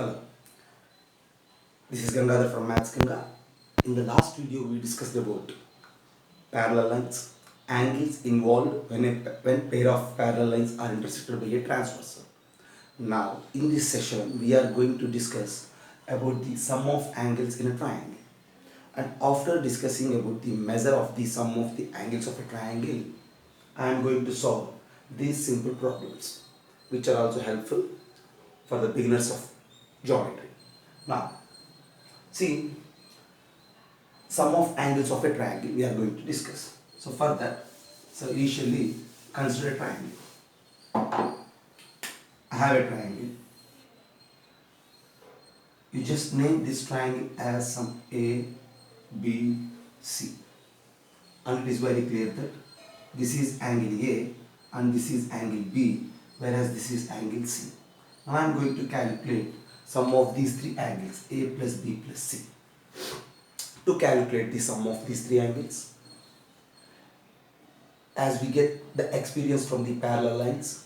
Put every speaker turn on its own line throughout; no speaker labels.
Hello, this is Gangadhar from Maths Ganga. In the last video, we discussed about parallel lines, angles involved when pair of parallel lines are intersected by a transversal. Now, in this session, we are going to discuss about the sum of angles in a triangle. And after discussing about the measure of the sum of the angles of a triangle, I am going to solve these simple problems, which are also helpful for the beginners of geometry. Now, see, sum of angles of a triangle we are going to discuss. So for that, initially consider a triangle. I have a triangle. You just name this triangle as some A, B, C. And it is very clear that this is angle A and this is angle B, whereas this is angle C. Now I am going to calculate sum of these three angles, A plus B plus C. To calculate the sum of these three angles, as we get the experience from the parallel lines,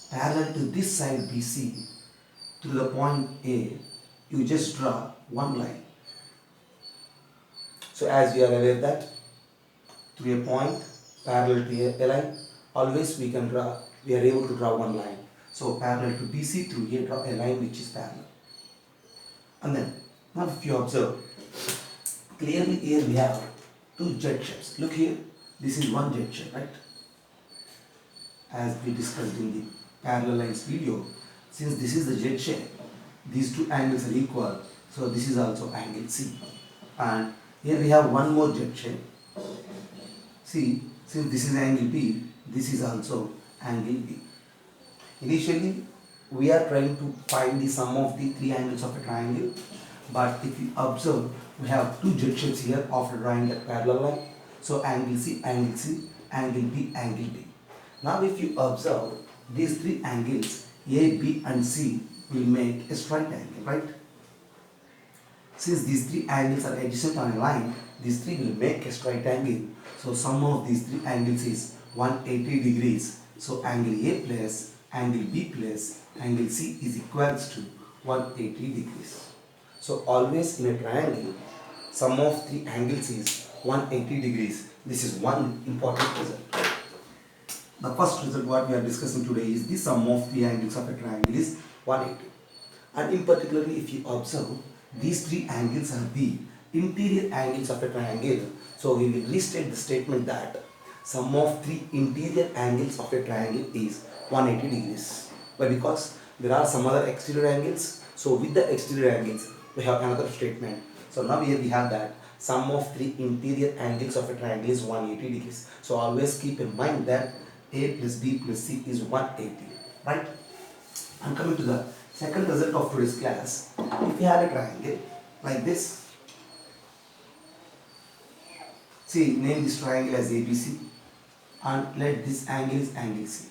parallel to this side BC to the point A, you just draw one line. So as we are aware that through a point parallel to a line, always we are able to draw one line. So parallel to BC through A, draw a line which is parallel. And then, now if you observe, clearly here we have two Z shapes. Look here, this is one Z shape, right? As we discussed in the parallel lines video, since this is the Z shape, these two angles are equal, so this is also angle C. And here we have one more Z shape. See, since this is angle B, this is also angle B. Initially, we are trying to find the sum of the three angles of a triangle, but if you observe, we have two Z shapes here after drawing a parallel line. So angle C, angle B, angle B. Now if you observe, these three angles A, B and C will make a straight angle, right? Since these three angles are adjacent on a line, these three will make a straight angle. So sum of these three angles is 180 degrees. So angle A plus angle B plus angle C is equals to 180 degrees. So always in a triangle, sum of three angles is 180 degrees. This is one important result. The first result what we are discussing today is the sum of three angles of a triangle is 180. And in particular, if you observe, these three angles are the interior angles of a triangle. So we will restate the statement that sum of three interior angles of a triangle is 180 degrees. Why? Because there are some other exterior angles. So with the exterior angles, we have another statement. So now here we have that sum of three interior angles of a triangle is 180 degrees. So always keep in mind that A plus B plus C is 180, right? And coming to the second result of today's class, if you have a triangle like this, see, name this triangle as ABC and let this angle is angle C.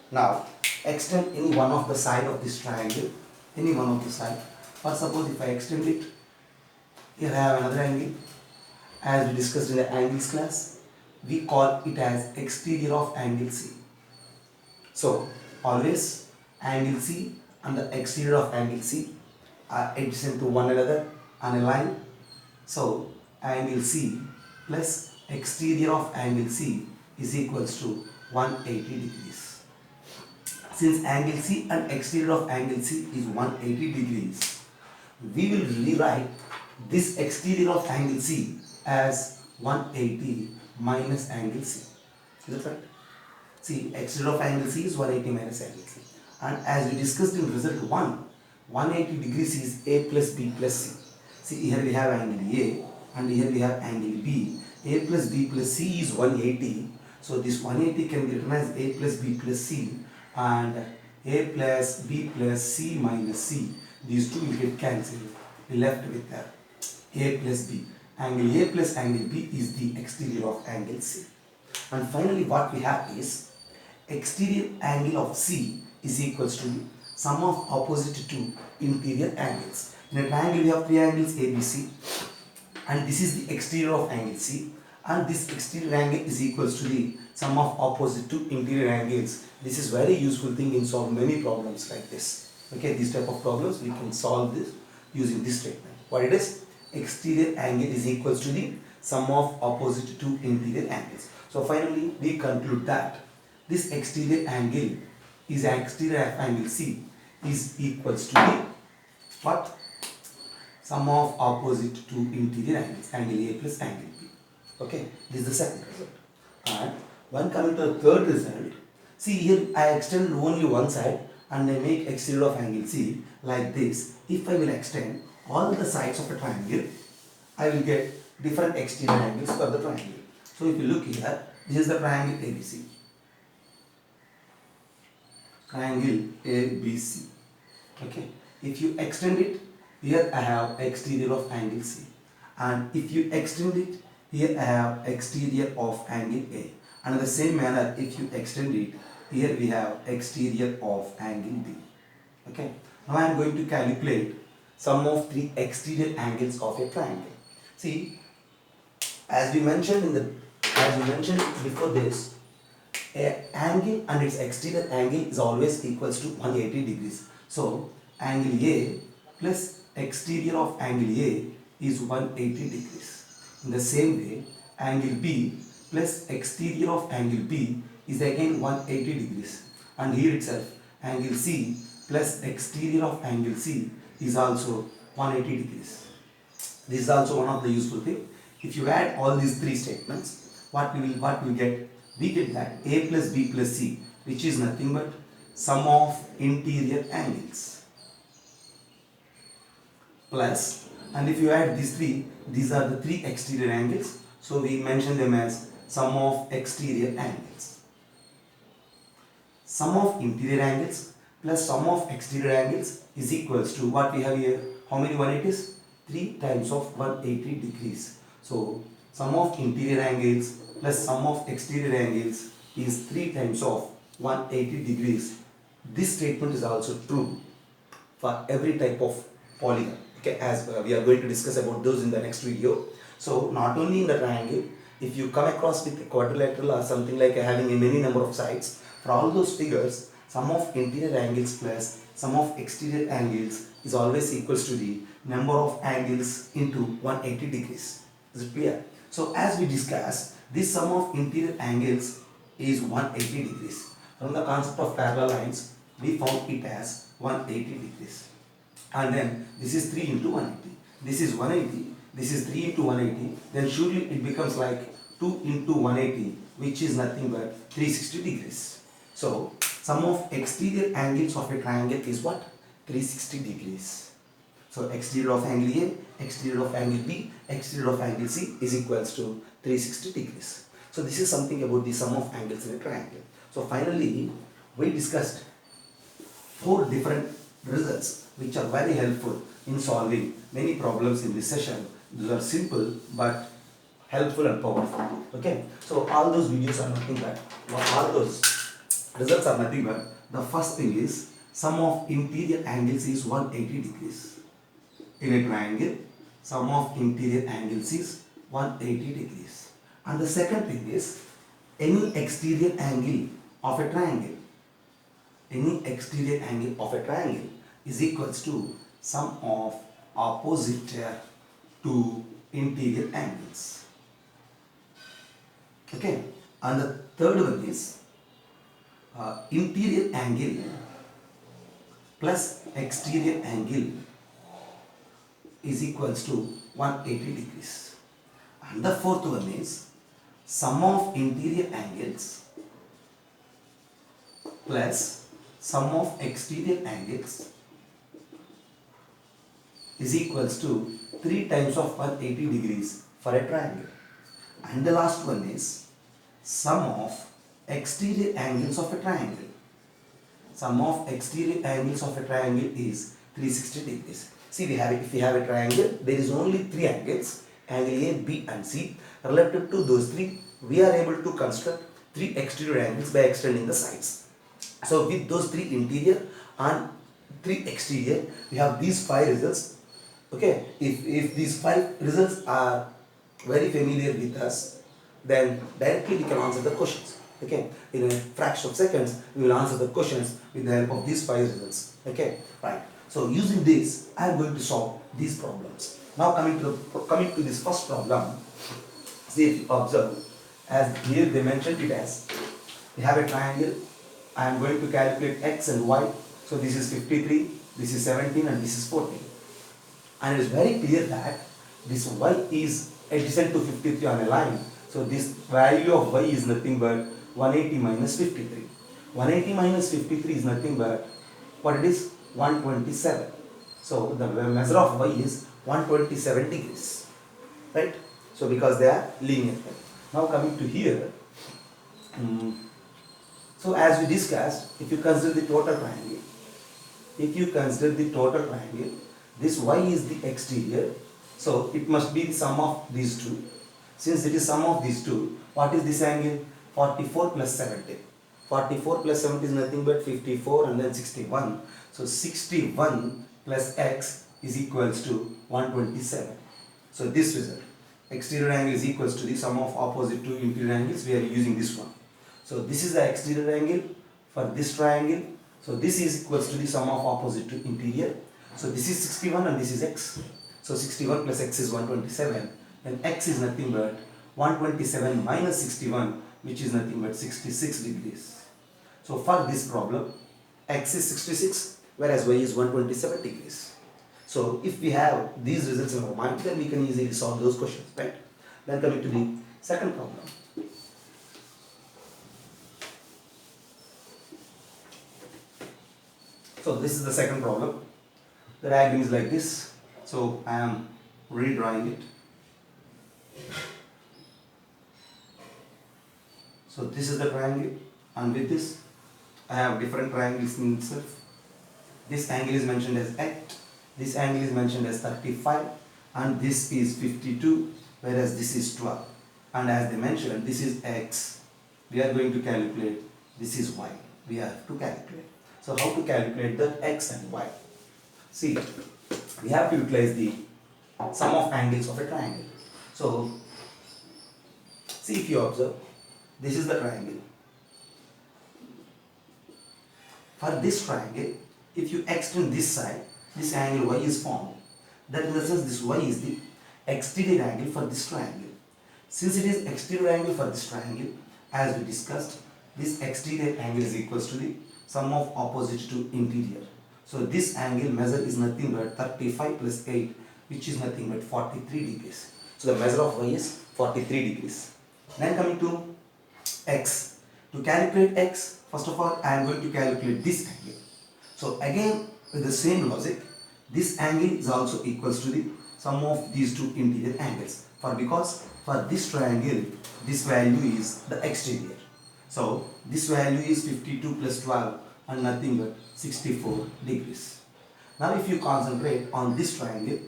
Now, extend any one of the side of this triangle, any one of the side. Or suppose if I extend it, here I have another angle. As we discussed in the angles class, we call it as exterior of angle C. So, always angle C and the exterior of angle C are adjacent to one another on a line. So, angle C plus exterior of angle C is equals to 180 degrees. Since angle C and exterior of angle C is 180 degrees, we will rewrite this exterior of angle C as 180 minus angle C. Is that right? See, exterior of angle C is 180 minus angle C. And as we discussed in result 1, 180 degrees is A plus B plus C. See, here we have angle A and here we have angle B. A plus B plus C is 180. So this 180 can be written as A plus B plus C, and A plus B plus C minus C. These two will get cancelled. We left with A plus B. Angle A plus angle B is the exterior of angle C. And finally what we have is exterior angle of C is equals to sum of opposite two interior angles. In a triangle we have three angles ABC, and this is the exterior of angle C, and this exterior angle is equals to the sum of opposite two interior angles. This is very useful thing in solving many problems like this. Okay, these type of problems we can solve this using this statement. What it is? Exterior angle is equals to the sum of opposite two interior angles. So finally we conclude that this exterior angle is exterior angle C is equals to the what? Sum of opposite two interior angles, angle A plus angle B. Okay, this is the second result. And when coming to the third result, see here I extend only one side and I make exterior of angle C like this. If I will extend all the sides of a triangle, I will get different exterior angles for the triangle. So if you look here, this is the triangle ABC. Triangle ABC. Okay. If you extend it, here I have exterior of angle C. And if you extend it, here I have exterior of angle A. And in the same manner, if you extend it, here we have exterior of angle B. Okay. Now I am going to calculate sum of three exterior angles of a triangle. See, as we mentioned before this, a angle and its exterior angle is always equals to 180 degrees. So angle A plus exterior of angle A is 180 degrees. In the same way, angle B plus exterior of angle B is again 180 degrees. And here itself, angle C plus exterior of angle C is also 180 degrees. This is also one of the useful thing. If you add all these three statements, what we get? We get that A plus B plus C, which is nothing but sum of interior angles, plus, and if you add these three, these are the three exterior angles, so we mention them as sum of exterior angles. Sum of interior angles plus sum of exterior angles is equals to what we have here. How many 180s? 3 times of 180 degrees. So sum of interior angles plus sum of exterior angles is 3 times of 180 degrees. This statement is also true for every type of polygon. Okay, as we are going to discuss about those in the next video. So not only in the triangle, if you come across with a quadrilateral or something like having a many number of sides, for all those figures, sum of interior angles plus sum of exterior angles is always equals to the number of angles into 180 degrees. Is it clear? So as we discussed, this sum of interior angles is 180 degrees. From the concept of parallel lines, we found it as 180 degrees. And then this is 3 into 180. This is 180. This is 3 into 180. Then surely it becomes like 2 into 180, which is nothing but 360 degrees. So sum of exterior angles of a triangle is what? 360 degrees. So exterior of angle A, exterior of angle B, exterior of angle C is equals to 360 degrees. So this is something about the sum of angles in a triangle. So finally, we discussed 4 different results which are very helpful in solving many problems in this session. These are simple but helpful and powerful. Okay, so all those videos are nothing but, all those results are nothing but, the first thing is sum of interior angles is 180 degrees. In a triangle, sum of interior angles is 180 degrees. And the second thing is any exterior angle of a triangle. Any exterior angle of a triangle is equals to sum of opposite two interior angles. Okay, and the third one is interior angle plus exterior angle is equals to 180 degrees. And the fourth one is sum of interior angles plus sum of exterior angles is equals to 3 times of 180 degrees for a triangle. And the last one is sum of exterior angles of a triangle. Sum of exterior angles of a triangle is 360 degrees. See, if we have a triangle, there is only 3 angles, angle A, B and C. Relative to those 3, we are able to construct 3 exterior angles by extending the sides. So with those 3 interior and 3 exterior, we have these 5 results. Okay, if these 5 results are very familiar with us, then directly we can answer the questions. Okay, in a fraction of seconds, we will answer the questions with the help of these 5 results. Okay, right. So using this, I am going to solve these problems. Now coming to this first problem, see if you observe, as here they mentioned it as, we have a triangle. I am going to calculate x and y. So this is 53, this is 17, and this is 14. And it is very clear that this y is adjacent to 53 on a line. So this value of y is nothing but 180 minus 53. 180 minus 53 is nothing but, what it is? 127. So the measure of y is 127 degrees. Right? So because they are linear. Now coming to here. So as we discussed, if you consider the total triangle, this y is the exterior, so it must be the sum of these two. Since it is sum of these two, what is this angle? 44 plus 70. 44 plus 70 is nothing but 54 and then 61. So 61 plus x is equals to 127. So this result, exterior angle is equals to the sum of opposite two interior angles. We are using this one. So this is the exterior angle for this triangle. So this is equals to the sum of opposite to interior. So this is 61 and this is x. So 61 plus x is 127. And x is nothing but 127 minus 61, which is nothing but 66 degrees. So for this problem, x is 66, whereas y is 127 degrees. So if we have these results in our mind, then we can easily solve those questions, right? Then coming to the second problem. So this is the second problem. The diagram is like this. So I am redrawing it. So this is the triangle, and with this I have different triangles in itself. This angle is mentioned as 8, this angle is mentioned as 35, and this is 52, whereas this is 12. And as they mentioned, this is x. We are going to calculate, this is y. We have to calculate. So how to calculate the x and y? See, we have to utilize the sum of angles of a triangle. So, see if you observe, this is the triangle. For this triangle, if you extend this side, this angle y is formed. That means this y is the exterior angle for this triangle. Since it is exterior angle for this triangle, as we discussed, this exterior angle is equals to the sum of opposite to interior. So this angle measure is nothing but 35 plus 8, which is nothing but 43 degrees. So the measure of y is 43 degrees. Then coming to x. To calculate x, first of all, I am going to calculate this angle. So again, with the same logic, this angle is also equals to the sum of these two interior angles. Because for this triangle, this value is the exterior. So this value is 52 plus 12 and nothing but 64 degrees. Now if you concentrate on this triangle,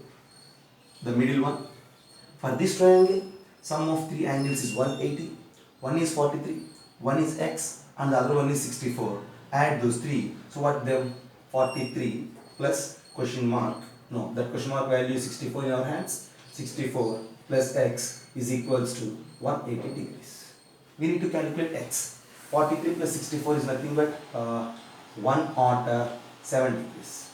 the middle one, for this triangle, sum of three angles is 180, one is 43, one is x, and the other one is 64. Add those three. So what them? 43 plus question mark. No, that question mark value is 64 in our hands. 64 plus x is equals to 180 degrees. We need to calculate x. 43 plus 64 is nothing but 107 degrees.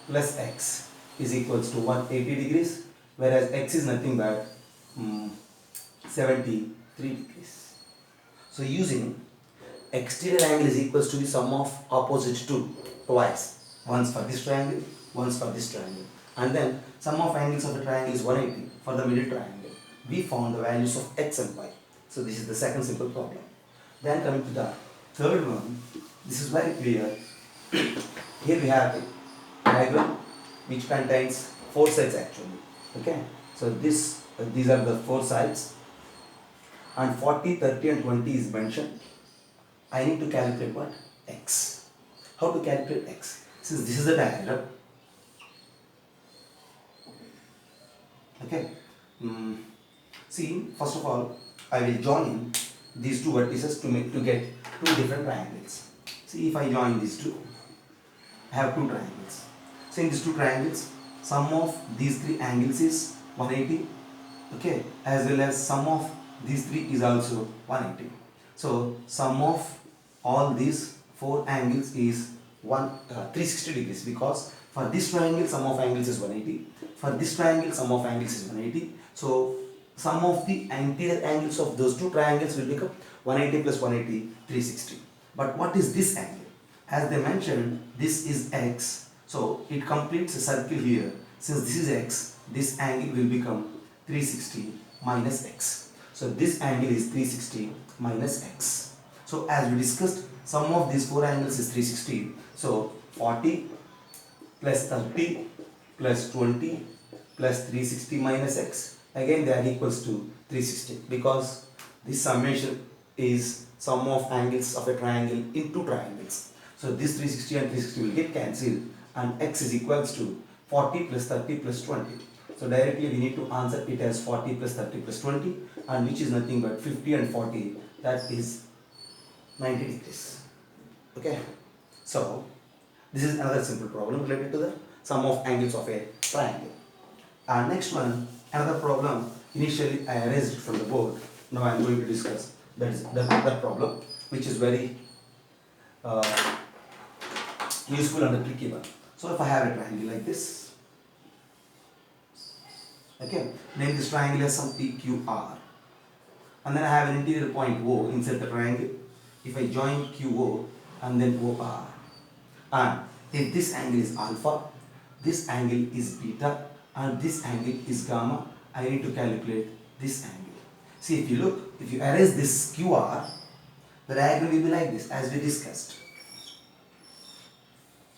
Plus x is equals to 180 degrees, whereas x is nothing but 73 degrees. So using exterior angle is equals to the sum of opposite two twice. Once for this triangle, once for this triangle. And then sum of angles of the triangle is 180 for the middle triangle. We found the values of x and y. So this is the second simple problem. Then coming to the third one, this is very clear. Here we have a diagram which contains four sides actually. Okay. So these are the four sides. And 40, 30 and 20 is mentioned. I need to calculate what? X. How to calculate x? Since this is the diagram. Okay. See, first of all, I will join these two vertices to get two different triangles. See, if I join these two, I have two triangles. So in these two triangles, sum of these three angles is 180. Okay, as well as sum of these three is also 180. So sum of all these four angles is 360 degrees, because for this triangle sum of angles is 180, for this triangle sum of angles is 180. So sum of the interior angles of those two triangles will become 180 plus 180, 360. But what is this angle? As they mentioned, this is x, so it completes a circle here. Since this is x, this angle will become 360 minus x. So this angle is 360 minus x. So as we discussed, sum of these four angles is 360. So 40 plus 30 plus 20 plus 360 minus x. Again they are equals to 360, because this summation is sum of angles of a triangle in two triangles. So this 360 and 360 will get cancelled, and x is equals to 40 plus 30 plus 20. So directly we need to answer it as 40 plus 30 plus 20, and which is nothing but 50 and 40, that is 90 degrees. Okay. So this is another simple problem related to the sum of angles of a triangle. And next one, another problem. Initially I erased it from the board. Now I am going to discuss that problem, which is very useful and a tricky one. So if I have a triangle like this, okay, name this triangle as some PQR, and then I have an interior point O inside the triangle. If I join QO and then OR, and if this angle is alpha, this angle is beta, and this angle is gamma, I need to calculate this angle. See, if you look, if you erase this QR, the diagram will be like this, as we discussed.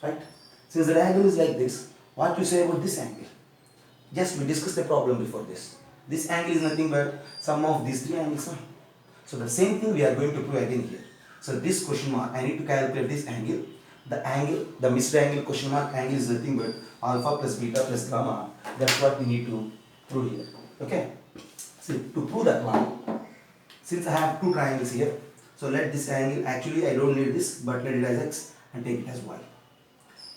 Right? Since the diagram is like this, what you say about this angle? Just we discussed the problem before this. This angle is nothing but sum of these three angles. Huh? So the same thing we are going to prove again here. So this question mark, I need to calculate this angle. The angle, the missed angle question mark angle is nothing but alpha plus beta plus gamma. That's what we need to prove here. Okay. See, to prove that one, since I have two triangles here, so let this angle, actually I don't need this, but let it as x and take it as y.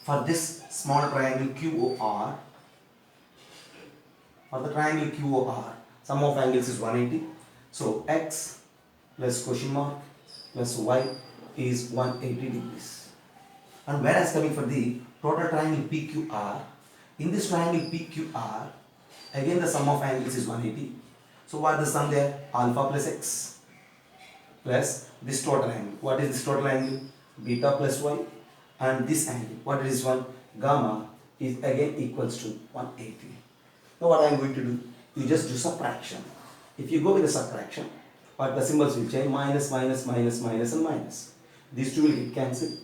For this small triangle QOR, for the triangle QOR, sum of angles is 180. So x plus question mark plus y is 180 degrees. And whereas coming for the total triangle PQR, in this triangle PQR, again the sum of angles is 180. So what is the sum there? Alpha plus x plus this total angle. What is this total angle? Beta plus y. And this angle, what is this one? Gamma is again equals to 180. Now what I am going to do? You just do subtraction. If you go with the subtraction, what the symbols will change? Minus, minus, minus, minus and minus. These two will get cancelled.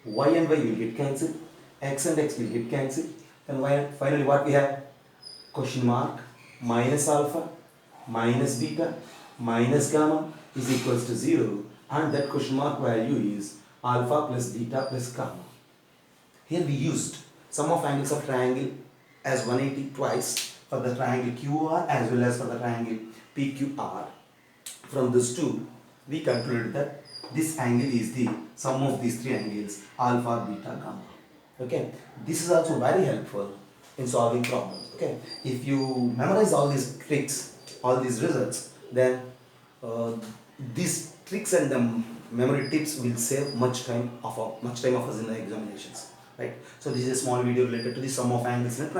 Y and y will get cancelled. X and x will get cancelled. And finally what we have? Question mark minus alpha minus beta minus gamma is equals to 0, and that question mark value is alpha plus beta plus gamma. Here we used sum of angles of triangle as 180 twice for the triangle QOR as well as for the triangle PQR. From these two, we concluded that this angle is the sum of these three angles, alpha, beta, gamma. Okay, this is also very helpful in solving problems. Okay, if you memorize all these tricks, all these results, then these tricks and the memory tips will save much time of us in the examinations. Right? So this is a small video related to the sum of angles in a triangle.